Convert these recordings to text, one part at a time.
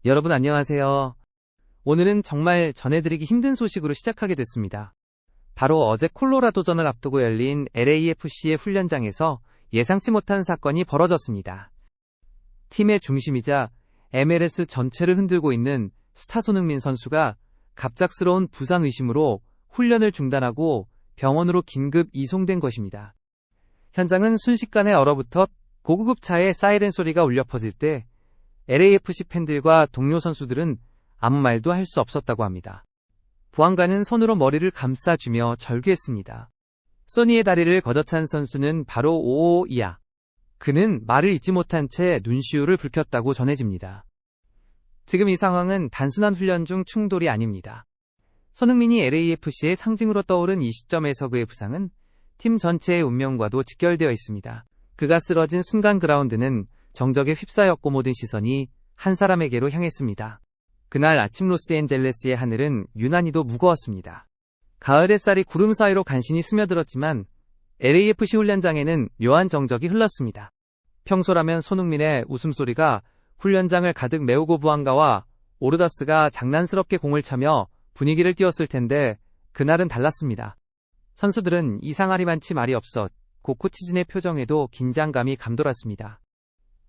여러분 안녕하세요. 오늘은 정말 전해드리기 힘든 소식으로 시작하게 됐습니다. 바로 어제 콜로라도전을 앞두고 열린 LAFC의 훈련장에서 예상치 못한 사건이 벌어졌습니다. 팀의 중심이자 MLS 전체를 흔들고 있는 스타 손흥민 선수가 갑작스러운 부상 의심으로 훈련을 중단하고 병원으로 긴급 이송된 것입니다. 현장은 순식간에 얼어붙어 고구급 차의 사이렌 소리가 울려 퍼질 때 LAFC 팬들과 동료 선수들은 아무 말도 할 수 없었다고 합니다. 보안관은 손으로 머리를 감싸주며 절규했습니다. 소니의 다리를 걷어찬 선수는 바로 오오이야. 그는 말을 잇지 못한 채 눈시울을 붉혔다고 전해집니다. 지금 이 상황은 단순한 훈련 중 충돌이 아닙니다. 손흥민이 LAFC의 상징으로 떠오른 이 시점에서 그의 부상은 팀 전체의 운명과도 직결되어 있습니다. 그가 쓰러진 순간 그라운드는 정적에 휩싸였고 모든 시선이 한 사람에게로 향했습니다. 그날 아침 로스앤젤레스의 하늘은 유난히도 무거웠습니다. 가을 햇살이 구름 사이로 간신히 스며들었지만 LAFC 훈련장에는 묘한 정적이 흘렀습니다. 평소라면 손흥민의 웃음소리가 훈련장을 가득 메우고 부안가와 오르다스가 장난스럽게 공을 차며 분위기를 띄웠을 텐데 그날은 달랐습니다. 선수들은 이상하리만치 말이 없었고 코치진의 표정에도 긴장감이 감돌았습니다.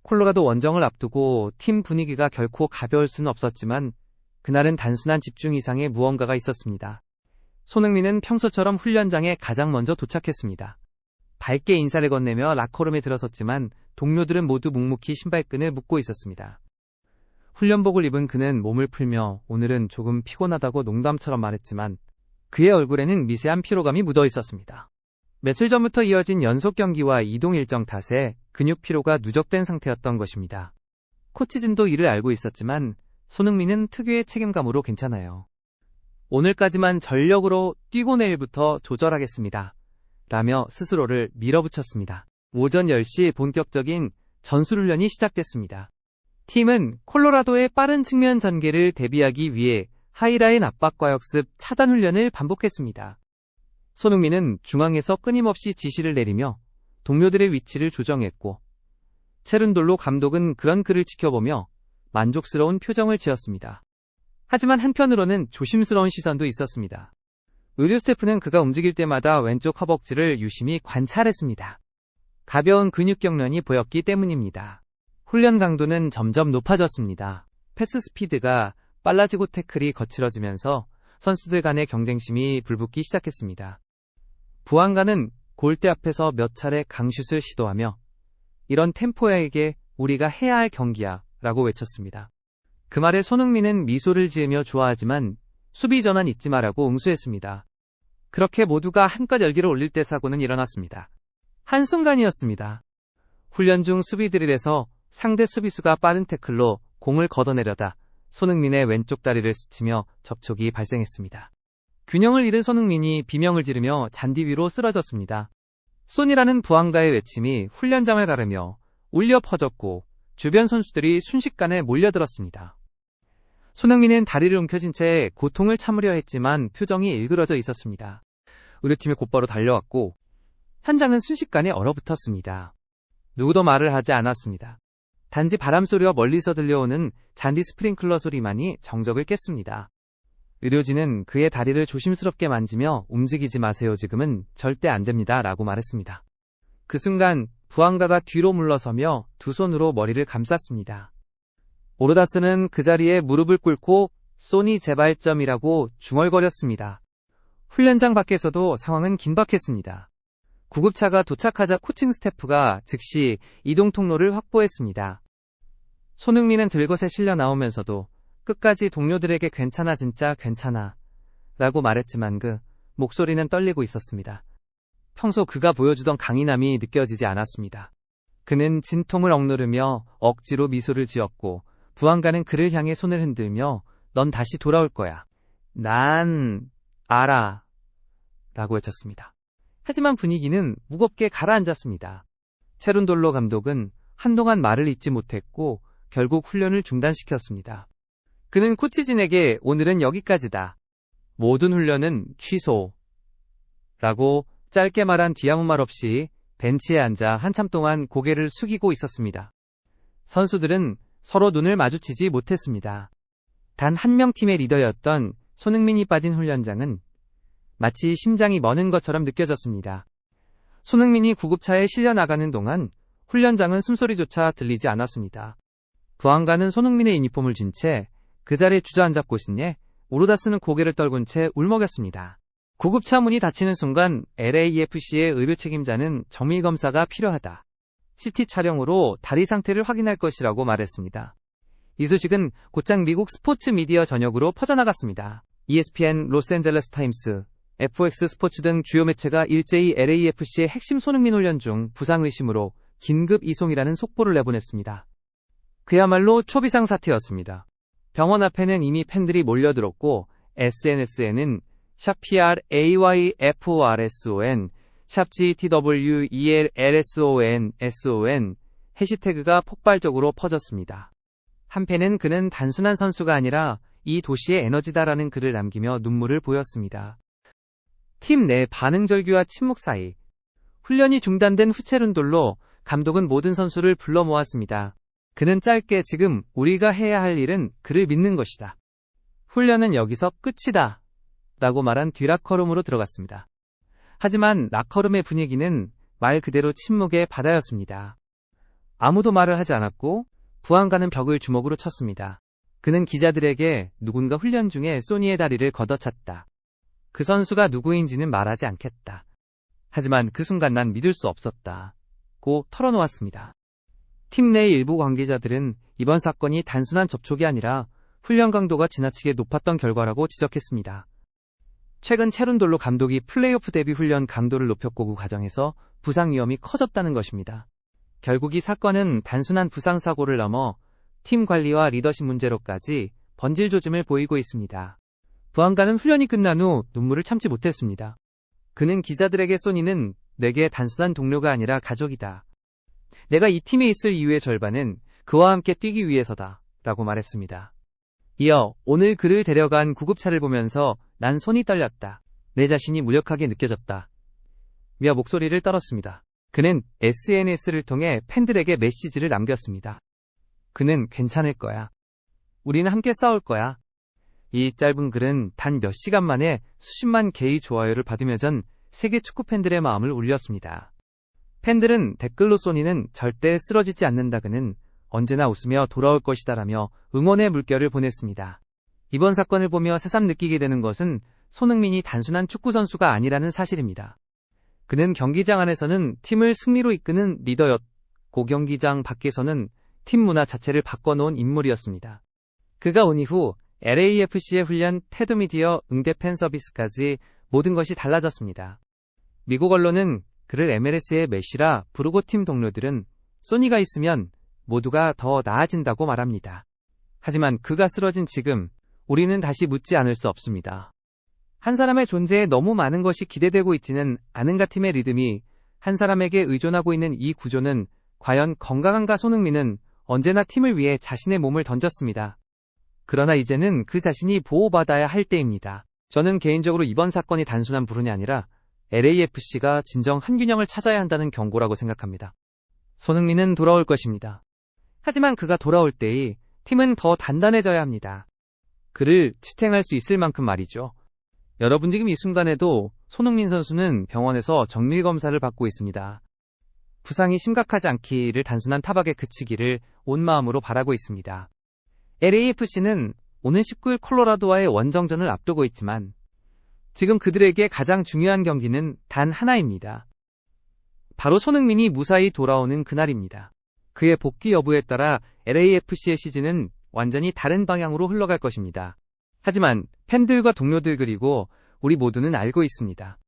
콜로라도 원정을 앞두고 팀 분위기가 결코 가벼울 수는 없었지만 그날은 단순한 집중 이상의 무언가가 있었습니다. 손흥민은 평소처럼 훈련장에 가장 먼저 도착했습니다. 밝게 인사를 건네며 라커룸에 들어섰지만 동료들은 모두 묵묵히 신발끈을 묶고 있었습니다. 훈련복을 입은 그는 몸을 풀며 오늘은 조금 피곤하다고 농담처럼 말했지만 그의 얼굴에는 미세한 피로감이 묻어 있었습니다. 며칠 전부터 이어진 연속 경기와 이동 일정 탓에 근육 피로가 누적된 상태였던 것입니다. 코치진도 이를 알고 있었지만 손흥민은 특유의 책임감으로 괜찮아요. 오늘까지만 전력으로 뛰고 내일부터 조절하겠습니다. 라며 스스로를 밀어붙였습니다. 오전 10시 본격적인 전술훈련이 시작됐습니다. 팀은 콜로라도의 빠른 측면 전개를 대비하기 위해 하이라인 압박과 역습, 차단 훈련을 반복했습니다. 손흥민은 중앙에서 끊임없이 지시를 내리며 동료들의 위치를 조정했고 체룬돌로 감독은 그런 그를 지켜보며 만족스러운 표정을 지었습니다. 하지만 한편으로는 조심스러운 시선도 있었습니다. 의료 스태프는 그가 움직일 때마다 왼쪽 허벅지를 유심히 관찰했습니다. 가벼운 근육 경련이 보였기 때문입니다. 훈련 강도는 점점 높아졌습니다. 패스 스피드가 빨라지고 태클이 거칠어지면서 선수들 간의 경쟁심이 불붙기 시작했습니다. 부안가는 골대 앞에서 몇 차례 강슛을 시도하며 이런 템포에게 우리가 해야 할 경기야 라고 외쳤습니다. 그 말에 손흥민은 미소를 지으며 좋아하지만 수비 전환 잊지 마라고 응수했습니다. 그렇게 모두가 한껏 열기를 올릴 때 사고는 일어났습니다. 한순간이었습니다. 훈련 중 수비 드릴에서 상대 수비수가 빠른 태클로 공을 걷어내려다 손흥민의 왼쪽 다리를 스치며 접촉이 발생했습니다. 균형을 잃은 손흥민이 비명을 지르며 잔디 위로 쓰러졌습니다. 쏜이라는 부안가의 외침이 훈련장을 가르며 울려 퍼졌고 주변 선수들이 순식간에 몰려들었습니다. 손흥민은 다리를 움켜쥔 채 고통을 참으려 했지만 표정이 일그러져 있었습니다. 의료팀이 곧바로 달려왔고 현장은 순식간에 얼어붙었습니다. 누구도 말을 하지 않았습니다. 단지 바람소리와 멀리서 들려오는 잔디 스프링클러 소리만이 정적을 깼습니다. 의료진은 그의 다리를 조심스럽게 만지며 움직이지 마세요. 지금은 절대 안 됩니다. 라고 말했습니다. 그 순간 부안가가 뒤로 물러서며 두 손으로 머리를 감쌌습니다. 오르다스는 그 자리에 무릎을 꿇고 소니 재발점이라고 중얼거렸습니다. 훈련장 밖에서도 상황은 긴박했습니다. 구급차가 도착하자 코칭 스태프가 즉시 이동 통로를 확보했습니다. 손흥민은 들것에 실려 나오면서도 끝까지 동료들에게 괜찮아 진짜 괜찮아 라고 말했지만 그 목소리는 떨리고 있었습니다. 평소 그가 보여주던 강인함이 느껴지지 않았습니다. 그는 진통을 억누르며 억지로 미소를 지었고 부안가는 그를 향해 손을 흔들며 넌 다시 돌아올 거야. 난 알아 라고 외쳤습니다. 하지만 분위기는 무겁게 가라앉았습니다. 체룬돌로 감독은 한동안 말을 잇지 못했고 결국 훈련을 중단시켰습니다. 그는 코치진에게 오늘은 여기까지다. 모든 훈련은 취소. 라고 짧게 말한 뒤 아무 말 없이 벤치에 앉아 한참 동안 고개를 숙이고 있었습니다. 선수들은 서로 눈을 마주치지 못했습니다. 단 한 명 팀의 리더였던 손흥민이 빠진 훈련장은 마치 심장이 멎은 것처럼 느껴졌습니다. 손흥민이 구급차에 실려 나가는 동안 훈련장은 숨소리조차 들리지 않았습니다. 부안가는 손흥민의 유니폼을 쥔 채 그 자리에 주저앉았고 있으니 오르다스는 고개를 떨군 채 울먹였습니다. 구급차 문이 닫히는 순간 LAFC의 의료 책임자는 정밀 검사가 필요하다. CT 촬영으로 다리 상태를 확인할 것이라고 말했습니다. 이 소식은 곧장 미국 스포츠 미디어 전역으로 퍼져나갔습니다. ESPN, 로스앤젤레스 타임스, FX 스포츠 등 주요 매체가 일제히 LAFC의 핵심 손흥민 훈련 중 부상 의심으로 긴급 이송이라는 속보를 내보냈습니다. 그야말로 초비상 사태였습니다. 병원 앞에는 이미 팬들이 몰려들었고 SNS에는 #PRAYFORSON, #GTWELLSON 해시태그가 폭발적으로 퍼졌습니다. 한 팬은 그는 단순한 선수가 아니라 이 도시의 에너지다라는 글을 남기며 눈물을 보였습니다. 팀 내 반응절규와 침묵 사이 훈련이 중단된 후체룬돌로 감독은 모든 선수를 불러 모았습니다. 그는 짧게 지금 우리가 해야 할 일은 그를 믿는 것이다. 훈련은 여기서 끝이다. 라고 말한 뒤 라커룸으로 들어갔습니다. 하지만 라커룸의 분위기는 말 그대로 침묵의 바다였습니다. 아무도 말을 하지 않았고 부안가는 벽을 주먹으로 쳤습니다. 그는 기자들에게 누군가 훈련 중에 소니의 다리를 걷어찼다. 그 선수가 누구인지는 말하지 않겠다. 하지만 그 순간 난 믿을 수 없었다. 고 털어놓았습니다. 팀 내 일부 관계자들은 이번 사건이 단순한 접촉이 아니라 훈련 강도가 지나치게 높았던 결과라고 지적했습니다. 최근 체룬돌로 감독이 플레이오프 대비 훈련 강도를 높였고 그 과정에서 부상 위험이 커졌다는 것입니다. 결국 이 사건은 단순한 부상 사고를 넘어 팀 관리와 리더십 문제로까지 번질 조짐을 보이고 있습니다. 부안가는 훈련이 끝난 후 눈물을 참지 못했습니다. 그는 기자들에게 소니는 내게 단순한 동료가 아니라 가족이다. 내가 이 팀에 있을 이유의 절반은 그와 함께 뛰기 위해서다. 라고 말했습니다. 이어 오늘 그를 데려간 구급차를 보면서 난 손이 떨렸다. 내 자신이 무력하게 느껴졌다. 며 목소리를 떨었습니다. 그는 SNS를 통해 팬들에게 메시지를 남겼습니다. 그는 괜찮을 거야. 우리는 함께 싸울 거야. 이 짧은 글은 단 몇 시간 만에 수십만 개의 좋아요를 받으며 전 세계 축구 팬들의 마음을 울렸습니다. 팬들은 댓글로 소니는 절대 쓰러지지 않는다. 그는 언제나 웃으며 돌아올 것이다라며 응원의 물결을 보냈습니다. 이번 사건을 보며 새삼 느끼게 되는 것은 손흥민이 단순한 축구 선수가 아니라는 사실입니다. 그는 경기장 안에서는 팀을 승리로 이끄는 리더였고 경기장 밖에서는 팀 문화 자체를 바꿔놓은 인물이었습니다. 그가 온 이후 LAFC의 훈련, 테드미디어, 응대 팬 서비스까지 모든 것이 달라졌습니다. 미국 언론은 그를 MLS의 메시라 부르고 팀 동료들은 소니가 있으면 모두가 더 나아진다고 말합니다. 하지만 그가 쓰러진 지금 우리는 다시 묻지 않을 수 없습니다. 한 사람의 존재에 너무 많은 것이 기대되고 있지는 않은가. 팀의 리듬이 한 사람에게 의존하고 있는 이 구조는 과연 건강한가. 손흥민은 언제나 팀을 위해 자신의 몸을 던졌습니다. 그러나 이제는 그 자신이 보호받아야 할 때입니다. 저는 개인적으로 이번 사건이 단순한 불운이 아니라 LAFC가 진정 한균형을 찾아야 한다는 경고라고 생각합니다. 손흥민은 돌아올 것입니다. 하지만 그가 돌아올 때의 팀은 더 단단해져야 합니다. 그를 지탱할 수 있을 만큼 말이죠. 여러분 지금 이 순간에도 손흥민 선수는 병원에서 정밀검사를 받고 있습니다. 부상이 심각하지 않기를, 단순한 타박에 그치기를 온 마음으로 바라고 있습니다. LAFC는 오는 19일 콜로라도와의 원정전을 앞두고 있지만 지금 그들에게 가장 중요한 경기는 단 하나입니다. 바로 손흥민이 무사히 돌아오는 그날입니다. 그의 복귀 여부에 따라 LAFC의 시즌은 완전히 다른 방향으로 흘러갈 것입니다. 하지만 팬들과 동료들 그리고 우리 모두는 알고 있습니다.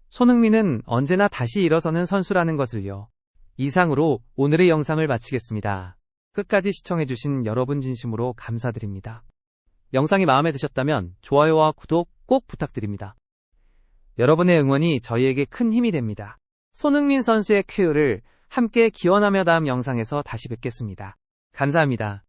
손흥민은 언제나 다시 일어서는 선수라는 것을요. 이상으로 오늘의 영상을 마치겠습니다. 끝까지 시청해주신 여러분 진심으로 감사드립니다. 영상이 마음에 드셨다면 좋아요와 구독 꼭 부탁드립니다. 여러분의 응원이 저희에게 큰 힘이 됩니다. 손흥민 선수의 쾌유를 함께 기원하며 다음 영상에서 다시 뵙겠습니다. 감사합니다.